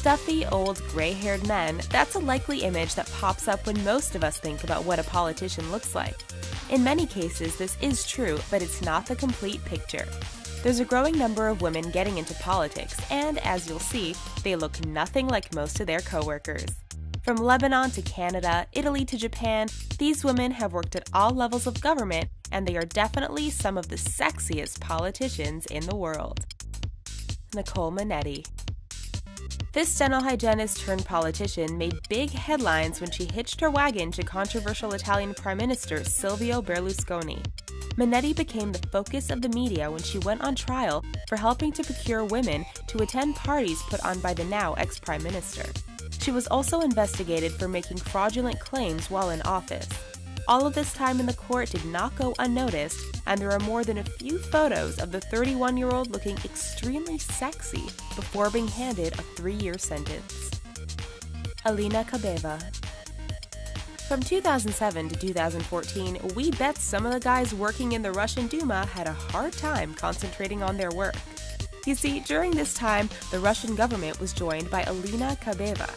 Stuffy, old, gray-haired men, that's a likely image that pops up when most of us think about what a politician looks like. In many cases, this is true, but it's not the complete picture. There's a growing number of women getting into politics, and as you'll see, they look nothing like most of their coworkers. From Lebanon to Canada, Italy to Japan, these women have worked at all levels of government, and they are definitely some of the sexiest politicians in the world. Nicole Manetti. This dental hygienist turned politician made big headlines when she hitched her wagon to controversial Italian Prime Minister Silvio Berlusconi. Manetti became the focus of the media when she went on trial for helping to procure women to attend parties put on by the now ex-Prime Minister. She was also investigated for making fraudulent claims while in office. All of this time in the court did not go unnoticed, and there are more than a few photos of the 31-year-old looking extremely sexy before being handed a 3-year sentence. Alina Kabeva. From 2007 to 2014, we bet some of the guys working in the Russian Duma had a hard time concentrating on their work. You see, during this time, the Russian government was joined by Alina Kabeva.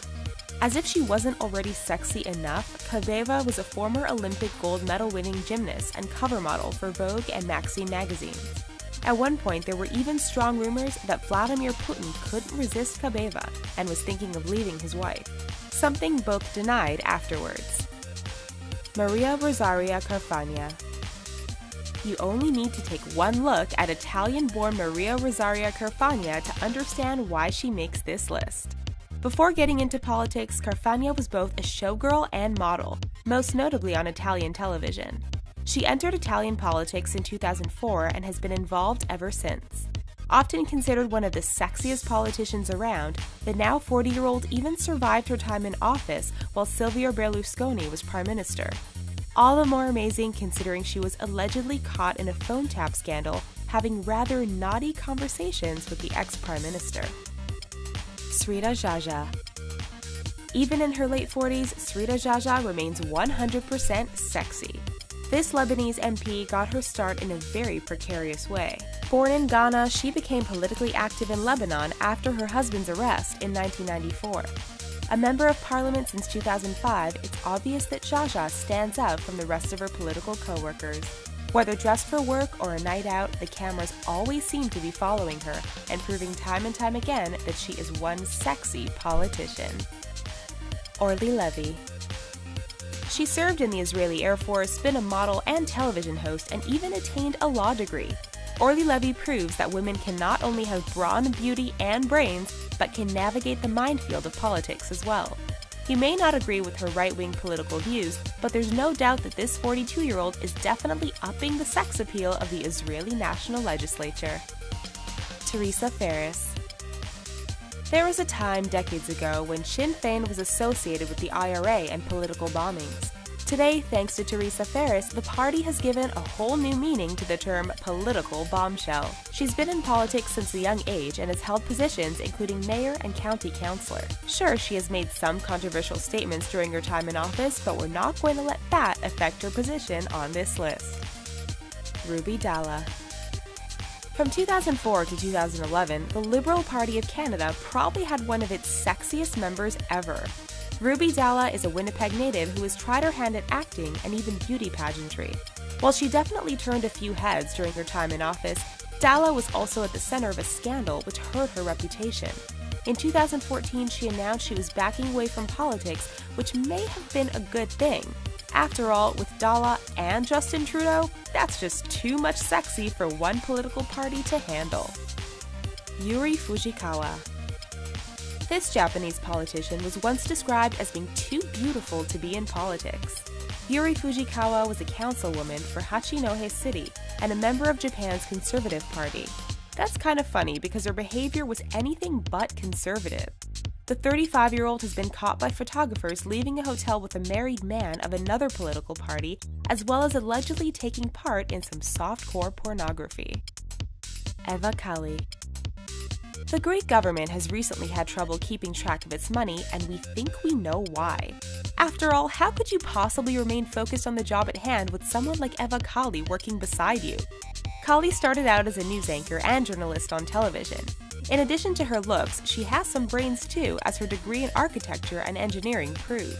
As if she wasn't already sexy enough, Kabeva was a former Olympic gold medal-winning gymnast and cover model for Vogue and Maxim magazines. At one point, there were even strong rumors that Vladimir Putin couldn't resist Kabeva and was thinking of leaving his wife, something both denied afterwards. Maria Rosaria Carfagna. You only need to take one look at Italian-born Maria Rosaria Carfagna to understand why she makes this list. Before getting into politics, Carfagna was both a showgirl and model, most notably on Italian television. She entered Italian politics in 2004 and has been involved ever since. Often considered one of the sexiest politicians around, the now 40-year-old even survived her time in office while Silvio Berlusconi was prime minister. All the more amazing considering she was allegedly caught in a phone tap scandal, having rather naughty conversations with the ex-prime minister. Srita Jaja. Even in her late 40s, Srita Jaja remains 100% sexy. This Lebanese MP got her start in a very precarious way. Born in Ghana, she became politically active in Lebanon after her husband's arrest in 1994. A member of parliament since 2005, it's obvious that Jaja stands out from the rest of her political co-workers. Whether dressed for work or a night out, the cameras always seem to be following her and proving time and time again that she is one sexy politician. Orly Levy. She served in the Israeli Air Force, been a model and television host, and even attained a law degree. Orly Levy proves that women can not only have brawn, beauty, and brains, but can navigate the minefield of politics as well. You may not agree with her right-wing political views, but there's no doubt that this 42-year-old is definitely upping the sex appeal of the Israeli National Legislature. Teresa Ferris. There was a time decades ago when Sinn Féin was associated with the IRA and political bombings. Today, thanks to Teresa Ferris, the party has given a whole new meaning to the term political bombshell. She's been in politics since a young age and has held positions including mayor and county councillor. Sure, she has made some controversial statements during her time in office, but we're not going to let that affect her position on this list. Ruby Dalla. From 2004 to 2011, the Liberal Party of Canada probably had one of its sexiest members ever. Ruby Dalla is a Winnipeg native who has tried her hand at acting and even beauty pageantry. While she definitely turned a few heads during her time in office, Dalla was also at the center of a scandal which hurt her reputation. In 2014, she announced she was backing away from politics, which may have been a good thing. After all, with Dalla and Justin Trudeau, that's just too much sexy for one political party to handle. Yuri Fujikawa. This Japanese politician was once described as being too beautiful to be in politics. Yuri Fujikawa was a councilwoman for Hachinohe City and a member of Japan's Conservative Party. That's kind of funny because her behavior was anything but conservative. The 35-year-old has been caught by photographers leaving a hotel with a married man of another political party, as well as allegedly taking part in some softcore pornography. Eva Kaili. The Greek government has recently had trouble keeping track of its money, and we think we know why. After all, how could you possibly remain focused on the job at hand with someone like Eva Kaili working beside you? Kali started out as a news anchor and journalist on television. In addition to her looks, she has some brains too, as her degree in architecture and engineering prove.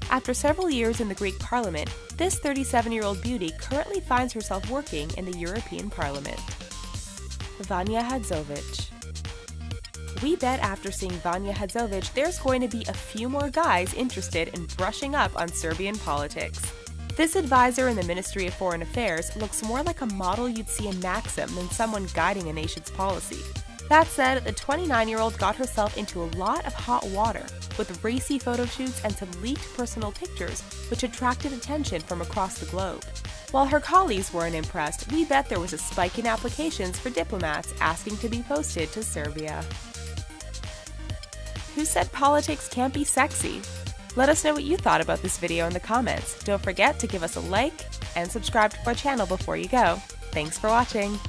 After several years in the Greek Parliament, this 37-year-old beauty currently finds herself working in the European Parliament. Vanja Hadzovic. We bet after seeing Vanja Hadzovic, there's going to be a few more guys interested in brushing up on Serbian politics. This advisor in the Ministry of Foreign Affairs looks more like a model you'd see in Maxim than someone guiding a nation's policy. That said, the 29-year-old got herself into a lot of hot water, with racy photo shoots and some leaked personal pictures, which attracted attention from across the globe. While her colleagues weren't impressed, we bet there was a spike in applications for diplomats asking to be posted to Serbia. Who said politics can't be sexy? Let us know what you thought about this video in the comments. Don't forget to give us a like and subscribe to our channel before you go. Thanks for watching!